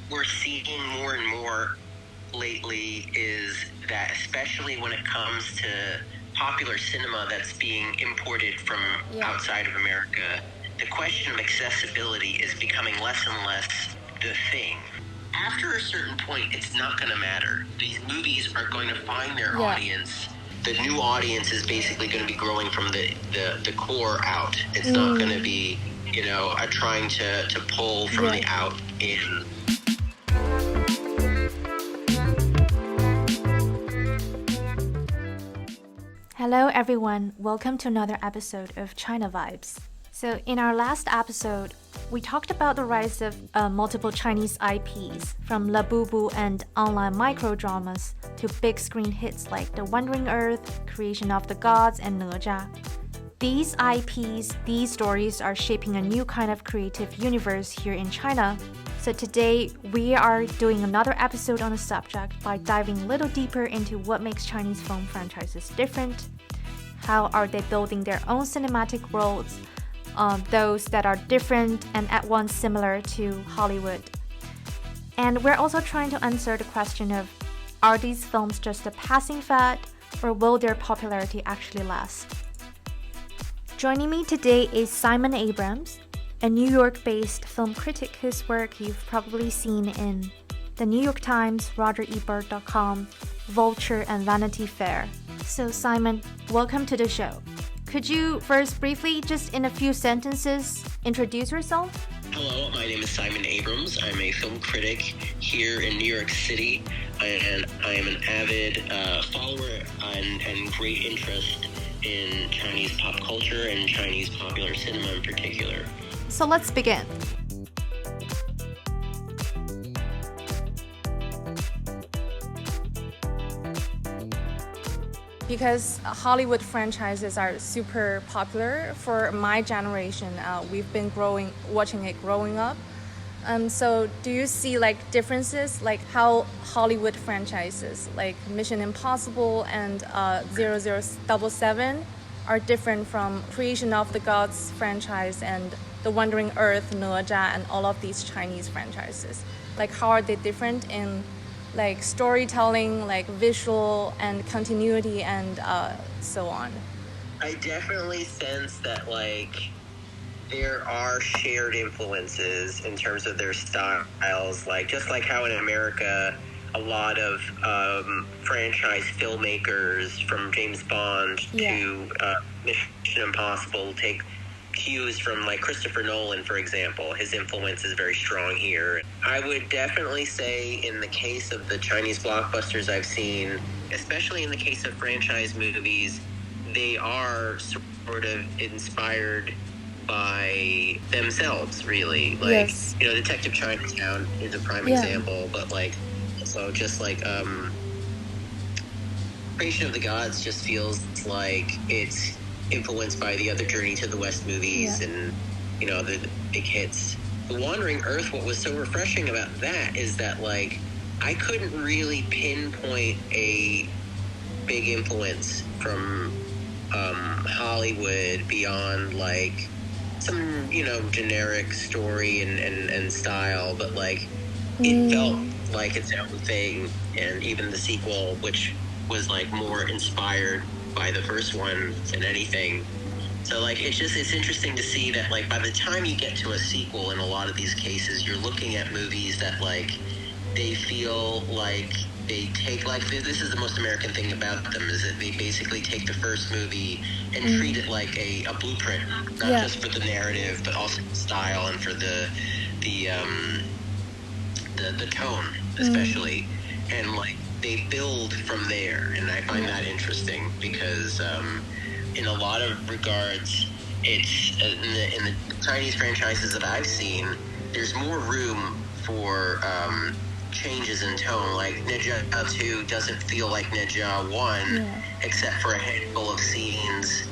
we're seeing more and more lately is that, especially when it comes to popular cinema that's being imported from outside of America, the question of accessibility is becoming less and less the thing. After a certain point, it's not going to matter. These movies are going to find their audience. The new audience is basically going to be growing from the core out. It's not going to be, trying to pull from the out in. Hello everyone, welcome to another episode of China Vibes. So in our last episode, we talked about the rise of multiple Chinese IPs, from Labubu and online microdramas to big screen hits like The Wandering Earth, Creation of the Gods, and Nezha. These IPs, these stories are shaping a new kind of creative universe here in China. So today, we are doing another episode on the subject by diving a little deeper into what makes Chinese film franchises different, how are they building their own cinematic worlds, those that are different and at once similar to Hollywood. And we're also trying to answer the question of, are these films just a passing fad, or will their popularity actually last? Joining me today is Simon Abrams, a New York-based film critic whose work you've probably seen in The New York Times, RogerEbert.com, Vulture, and Vanity Fair. So Simon, welcome to the show. Could you first briefly, just in a few sentences, introduce yourself? Hello, my name is Simon Abrams. I'm a film critic here in New York City, and I am an avid follower and great interest in Chinese pop culture and Chinese popular cinema in particular. So let's begin. Because Hollywood franchises are super popular for my generation, we've been watching it growing up. So do you see differences, like how Hollywood franchises like Mission Impossible and 007 are different from Creation of the Gods franchise and The Wandering Earth, Nezha, and all of these Chinese franchises? Like, how are they different in storytelling, visual and continuity, and so on? I definitely sense that there are shared influences in terms of their styles, just like how in America a lot of franchise filmmakers, from James Bond to Mission Impossible, take cues from Christopher Nolan, for example. His influence is very strong here. I would definitely say in the case of the Chinese blockbusters I've seen, especially in the case of franchise movies, they are sort of inspired by themselves, really. Detective Chinatown is a prime example, but so just Creation of the Gods just feels like it's influenced by the other Journey to the West movies and the big hits. The Wandering Earth, what was so refreshing about that is that I couldn't really pinpoint a big influence from Hollywood beyond some generic story and style, but it felt like its own thing. And even the sequel, which was more inspired by the first one than anything. So it's interesting to see that by the time you get to a sequel, in a lot of these cases, you're looking at movies that they feel they take this is the most American thing about them, is that they basically take the first movie and treat it like a blueprint, not just for the narrative, but also the style and for the tone, especially, and they build from there. And I find that interesting because in a lot of regards, it's in the Chinese franchises that I've seen, there's more room for changes in tone. Nezha 2 doesn't feel like Nezha 1, except for a handful of scenes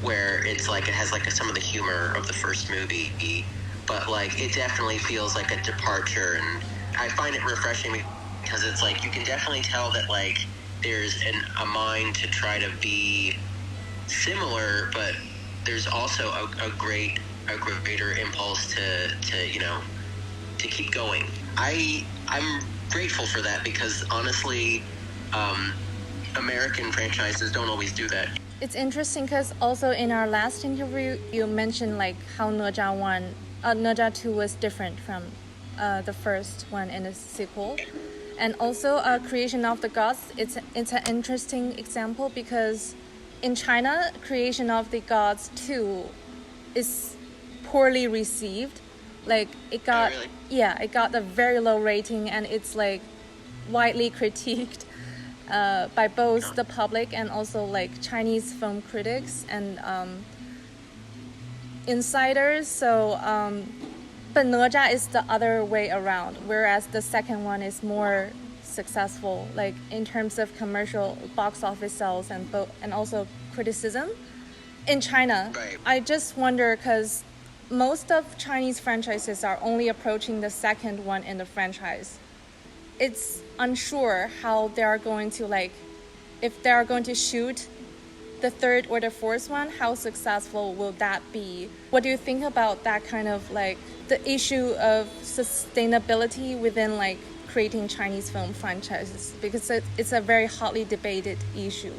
where it's it has some of the humor of the first movie, but it definitely feels like a departure. And I find it refreshing because it's you can definitely tell that there's a mind to try to be similar, but there's also a greater impulse to to keep going. I'm grateful for that because honestly, American franchises don't always do that. It's interesting because also in our last interview, you mentioned like how Nezha 2 was different from the first one in the sequel. And also Creation of the Gods, it's an interesting example because in China, Creation of the Gods 2 is poorly received. Like it got it got a very low rating, and it's like widely critiqued by both the public and also like Chinese film critics and insiders. So but Nezha is the other way around, whereas the second one is more successful, like in terms of commercial box office sales and also criticism in China. Right. I just wonder because most of Chinese franchises are only approaching the second one in the franchise. It's unsure how they are going to if they are going to shoot the third or the fourth one, how successful will that be? What do you think about that kind of the issue of sustainability within creating Chinese film franchises? Because it's a very hotly debated issue.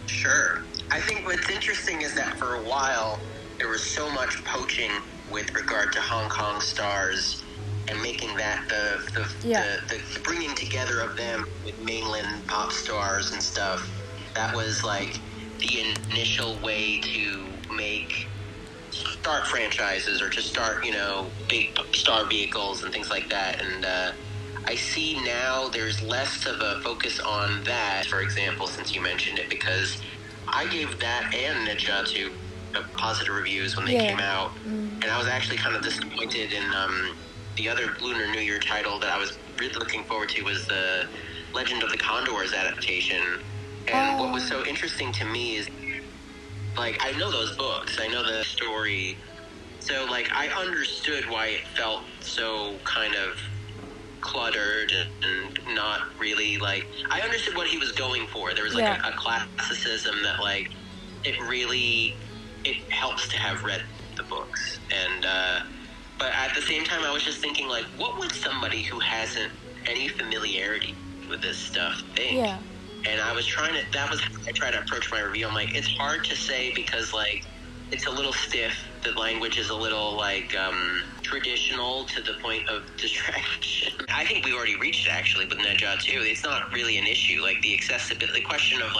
Sure. I think what's interesting is that for a while there was so much poaching with regard to Hong Kong stars and making that the bringing together of them with mainland pop stars and stuff. That was the initial way to start franchises or to start, big star vehicles and things like that. And I see now there's less of a focus on that, for example, since you mentioned it, because I gave that and Nezha 2 positive reviews when they came out. And I was actually kind of disappointed in the other Lunar New Year title that I was really looking forward to was the Legend of the Condors adaptation. And what was so interesting to me is, I know those books, I know the story, so, I understood why it felt so kind of cluttered and not really, I understood what he was going for. There was, a classicism that, it helps to have read the books. And, but at the same time, I was just thinking, what would somebody who hasn't any familiarity with this stuff think? Yeah. And I was trying to, I tried to approach my review. I'm it's hard to say because, it's a little stiff. The language is a little, traditional to the point of distraction. I think we already reached it, actually, with Nezha, too. It's not really an issue. The accessibility, the question of,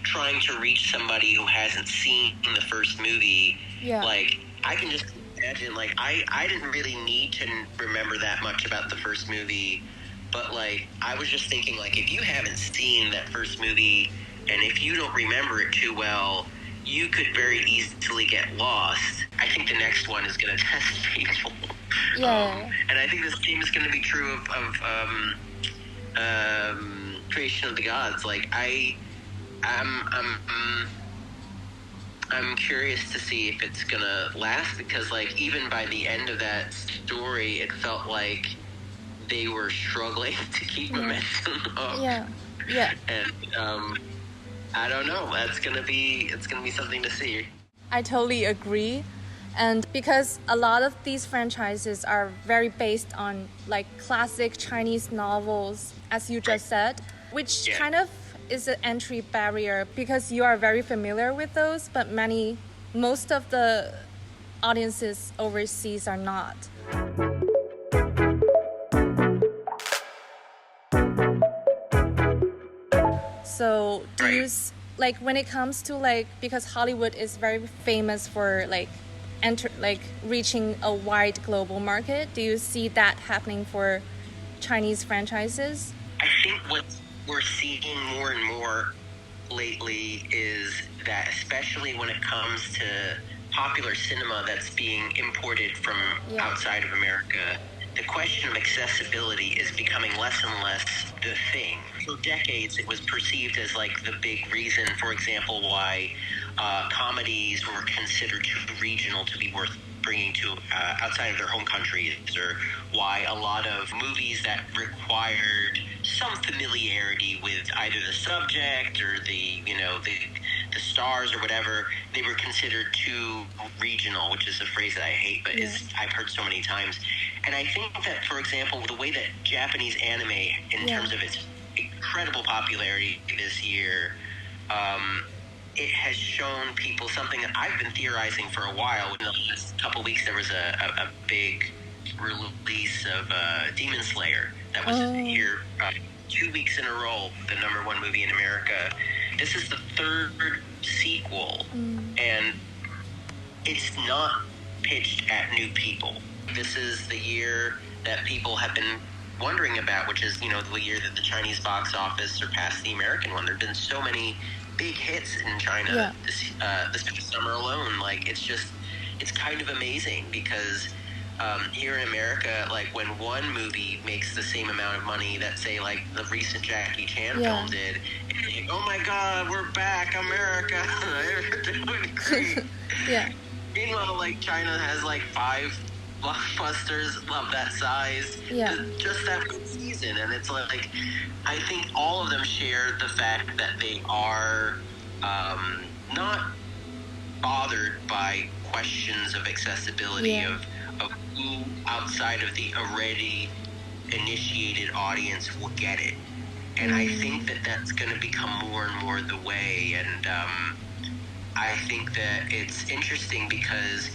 trying to reach somebody who hasn't seen the first movie. Yeah. I can just imagine, I didn't really need to remember that much about the first movie. But, I was just thinking, if you haven't seen that first movie, and if you don't remember it too well, you could very easily get lost. I think the next one is going to test people. Yeah. And I think the same is going to be true of Creation of the Gods. I'm curious to see if it's going to last, because, even by the end of that story, it felt like they were struggling to keep momentum up. Yeah. And I don't know. It's gonna be something to see. I totally agree. And because a lot of these franchises are very based on classic Chinese novels, as you just said, which kind of is an entry barrier because you are very familiar with those, but most of the audiences overseas are not. So do you when it comes to because Hollywood is very famous for reaching a wide global market, do you see that happening for Chinese franchises? I think what we're seeing more and more lately is that, especially when it comes to popular cinema that's being imported from outside of America, the question of accessibility is becoming less and less the thing. For decades, it was perceived as the big reason, for example, why comedies were considered too regional to be worth bringing to outside of their home countries, or why a lot of movies that required some familiarity with either the subject or the the stars or whatever, they were considered too regional, which is a phrase that I hate, but I've heard so many times. And I think that, for example, the way that Japanese anime, in terms of its incredible popularity this year, it has shown people something that I've been theorizing for a while. In the last couple of weeks, there was a big release of Demon Slayer that was here 2 weeks in a row, the #1 movie in America. This is the third sequel, and it's not pitched at new people. This is the year that people have been wondering about, which is, the year that the Chinese box office surpassed the American one. There have been so many big hits in China this summer alone. Like, it's kind of amazing because here in America, like, when one movie makes the same amount of money that, say, like, the recent Jackie Chan film did, it's like, oh my God, we're back, America, they're doing great. Meanwhile, like, China has like 5 blockbusters of that size, just that one season, and it's like, I think all of them share the fact that they are not bothered by questions of accessibility of who outside of the already initiated audience will get it. And I think that that's going to become more and more the way. And I think that it's interesting because,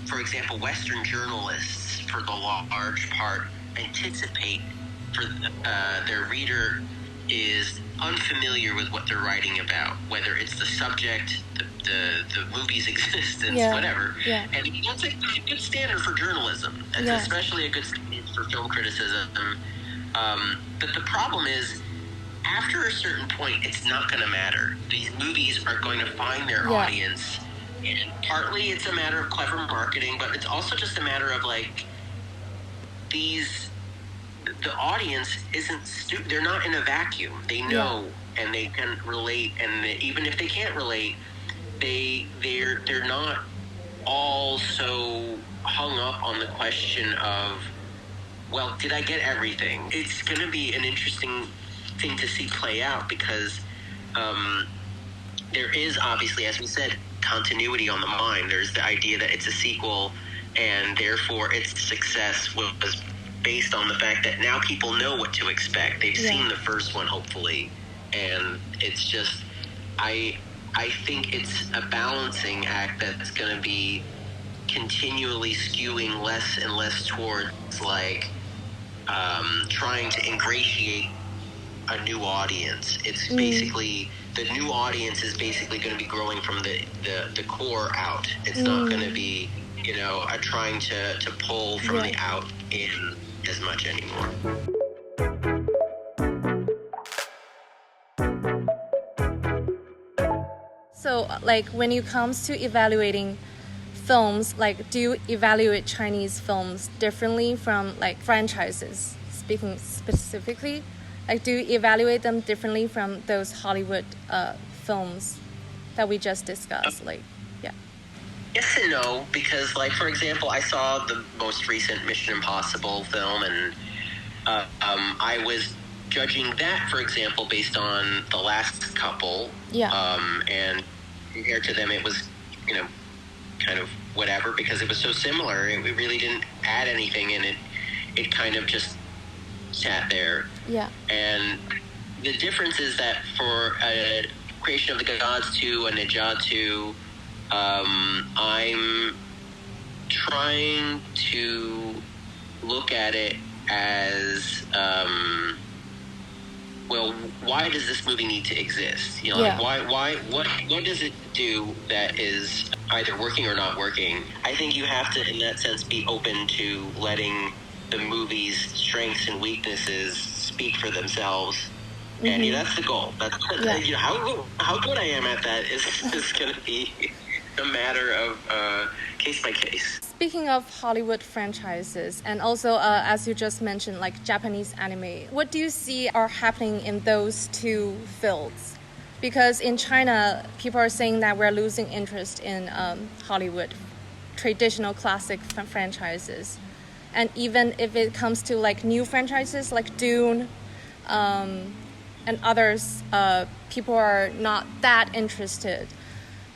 for example, Western journalists, for the large part, anticipate for their reader is unfamiliar with what they're writing about, whether it's the subject, the movie's existence, whatever. And that's a good standard for journalism. That's especially a good standard for film criticism. But the problem is, after a certain point, it's not going to matter. These movies are going to find their audience. And partly it's a matter of clever marketing, but it's also just a matter of, like, the audience isn't stupid. They're not in a vacuum. They know, and they can relate. And even if they can't relate, they're not all so hung up on the question of, well, did I get everything? It's going to be an interesting thing to see play out because there is obviously, as we said, continuity on the mind. There's the idea that it's a sequel, and therefore its success was based on the fact that now people know what to expect. They've seen the first one, hopefully, and it's just, I think it's a balancing act that's going to be continually skewing less and less towards, like, trying to ingratiate a new audience. It's basically, the new audience is basically going to be growing from the core out. It's not going to be, trying to pull from the out in as much anymore. So, like, when it comes to evaluating films, like, do you evaluate Chinese films differently from, like, franchises, speaking specifically? Like, do you evaluate them differently from those Hollywood films that we just discussed? Like, yes and no, because, like, for example, I saw the most recent Mission Impossible film, and I was judging that, for example, based on the last couple. And compared to them, it was, kind of whatever, because it was so similar. It really didn't add anything, and it kind of just sat there. And the difference is that for a Creation of the Gods 2 and Nezha 2, I'm trying to look at it as, well, why does this movie need to exist? Like, what does it do that is either working or not working? I think you have to, in that sense, be open to letting the movie's strengths and weaknesses speak for themselves. And that's the goal. That's how good I am at that is going to be a matter of case by case. Speaking of Hollywood franchises, and also as you just mentioned, like Japanese anime, what do you see are happening in those two fields? Because in China, people are saying that we're losing interest in Hollywood traditional classic franchises, and even if it comes to, like, new franchises like Dune, and others people are not that interested.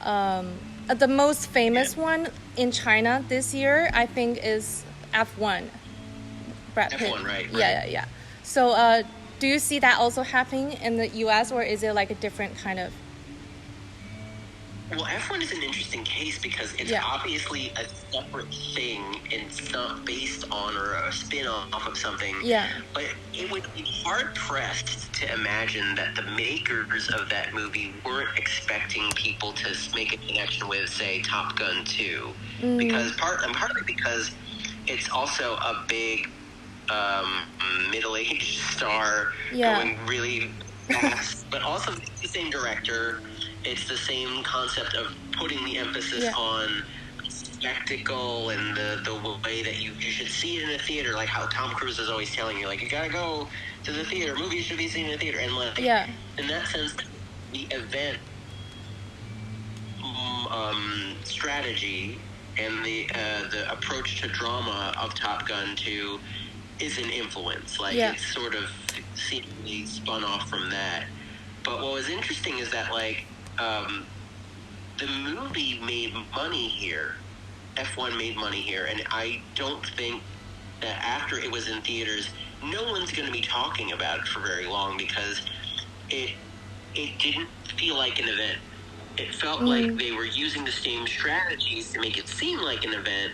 The most famous one in China this year, I think, is F1. Brad Pitt. F1, right? Yeah. So, do you see that also happening in the U.S., or is it like a different kind of? Well, F1 is an interesting case because it's obviously a separate thing. It's not based on or a spin-off of something. Yeah. But it would be hard-pressed to imagine that the makers of that movie weren't expecting people to make a connection with, say, Top Gun 2. Because partly because it's also a big middle-aged star going really fast, but also it's the same director. It's the same concept of putting the emphasis on spectacle and the way that you should see it in a theater, like how Tom Cruise is always telling you, like, you gotta go to the theater, movies should be seen in a theater, and like in that sense, the event strategy and the approach to drama of Top Gun 2 is an influence. Like it's sort of seemingly spun off from that. But what was interesting is that like the movie made money here. F1 made money here, and I don't think that after it was in theaters, no one's going to be talking about it for very long because it didn't feel like an event. It felt like they were using the same strategies to make it seem like an event.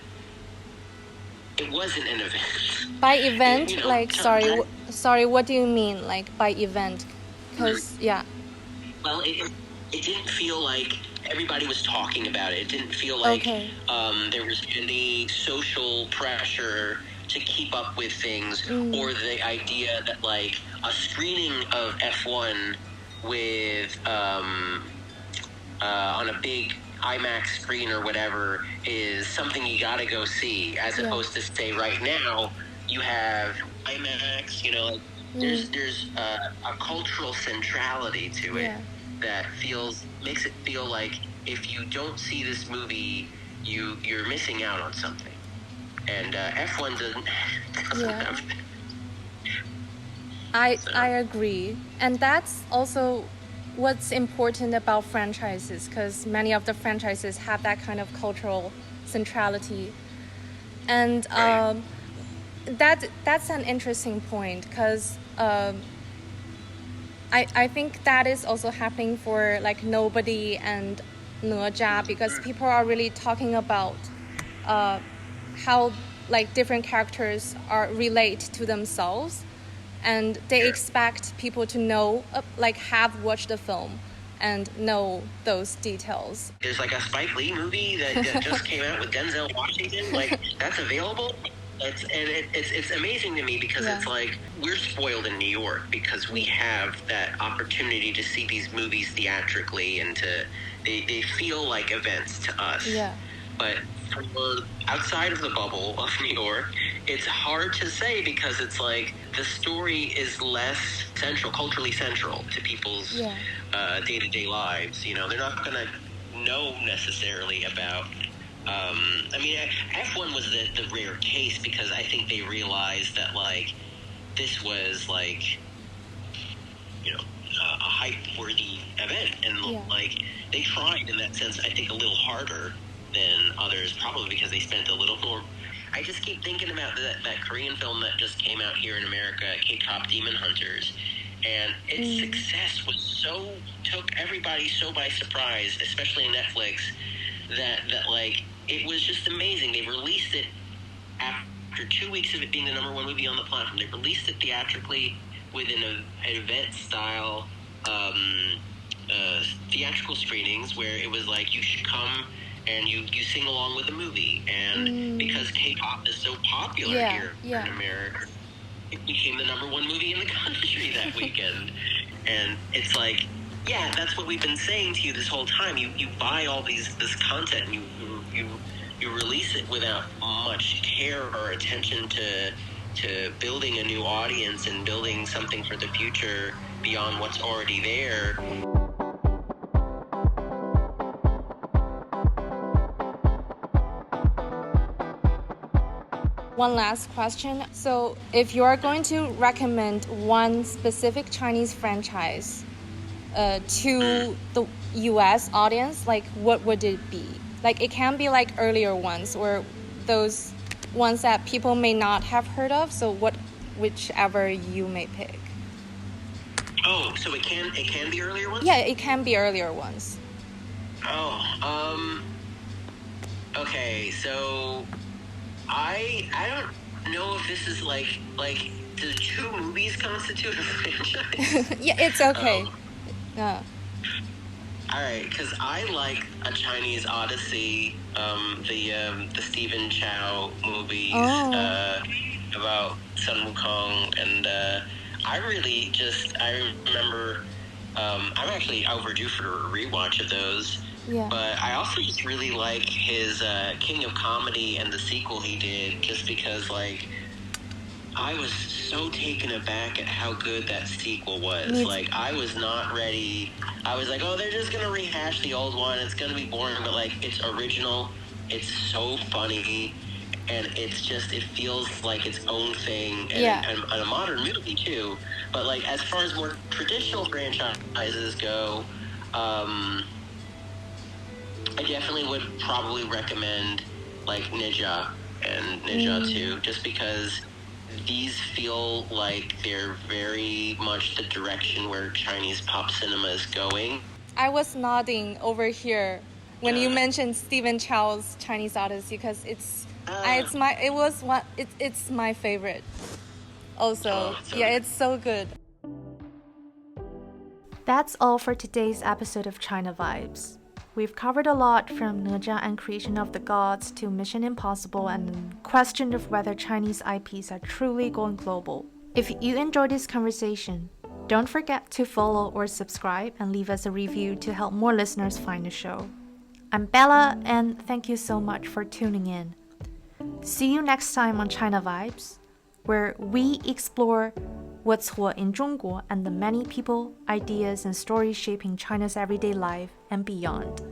It wasn't an event. By event, sorry, what do you mean, like by event? Because well, it didn't feel like everybody was talking about it. It didn't feel like there was any social pressure to keep up with things, or the idea that like a screening of F1 with on a big IMAX screen or whatever is something you gotta go see, as opposed to say right now you have IMAX, you know, like there's a cultural centrality to it that makes it feel like if you don't see this movie, you're missing out on something. And F1 doesn't have that. I agree, and that's also what's important about franchises, because many of the franchises have that kind of cultural centrality, and that's an interesting point, because I think that is also happening for like Nobody and Nezha, because people are really talking about how like different characters relate to themselves, and they expect people to know, like have watched the film and know those details. There's like a Spike Lee movie that just came out with Denzel Washington. Like that's available. It's amazing to me because it's like we're spoiled in New York because we have that opportunity to see these movies theatrically, and they feel like events to us. Yeah. But for outside of the bubble of New York, it's hard to say because it's like the story is less culturally central to people's day-to-day lives. You know, they're not going to know necessarily about. I mean, F1 was the rare case because I think they realized that like this was like, you know, a hype-worthy event, and like they tried in that sense. I think a little harder than others, probably because they spent a little more. I just keep thinking about that Korean film that just came out here in America, Kpop Demon Hunters, and its success took everybody so by surprise, especially in Netflix, that like it was just amazing. They released it after 2 weeks of it being the number one movie on the platform. They released it theatrically with an event-style theatrical screenings where it was like you should come and you sing along with the movie. And because K-pop is so popular here in America, it became the number one movie in the country that weekend. And it's like, yeah, that's what we've been saying to you this whole time. You buy all this content and you release it without much care or attention to building a new audience and building something for the future beyond what's already there. One last question. So, if you are going to recommend one specific Chinese franchise to the US audience, like what would it be? Like it can be like earlier ones or those ones that people may not have heard of. So whichever you may pick. Oh, so it can be earlier ones? Yeah, it can be earlier ones. Oh, okay, so I don't know if this is like do 2 movies constitute a franchise? Yeah, it's okay. Yeah. All right, because I like A Chinese Odyssey, the Stephen Chow movies about Sun Wukong, and I remember I'm actually overdue for a rewatch of those. Yeah. But I also just really like his King of Comedy and the sequel he did, just because like I was so taken aback at how good that sequel was. Like, I was not ready. I was like, oh, they're just going to rehash the old one. It's going to be boring. But, like, it's original. It's so funny. And it feels like its own thing. And a modern movie, too. But, like, as far as more traditional franchises go, I definitely would probably recommend, like, Nezha and Nezha 2. Just because these feel like they're very much the direction where Chinese pop cinema is going. I was nodding over here when you mentioned Stephen Chow's Chinese Odyssey because it's my favorite. Also, it's so good. That's all for today's episode of China Vibes. We've covered a lot from Nezha and Creation of the Gods to Mission Impossible and the question of whether Chinese IPs are truly going global. If you enjoyed this conversation, don't forget to follow or subscribe and leave us a review to help more listeners find the show. I'm Bella, and thank you so much for tuning in. See you next time on China Vibes, where we explore what's 火 in 中国 and the many people, ideas, and stories shaping China's everyday life and beyond.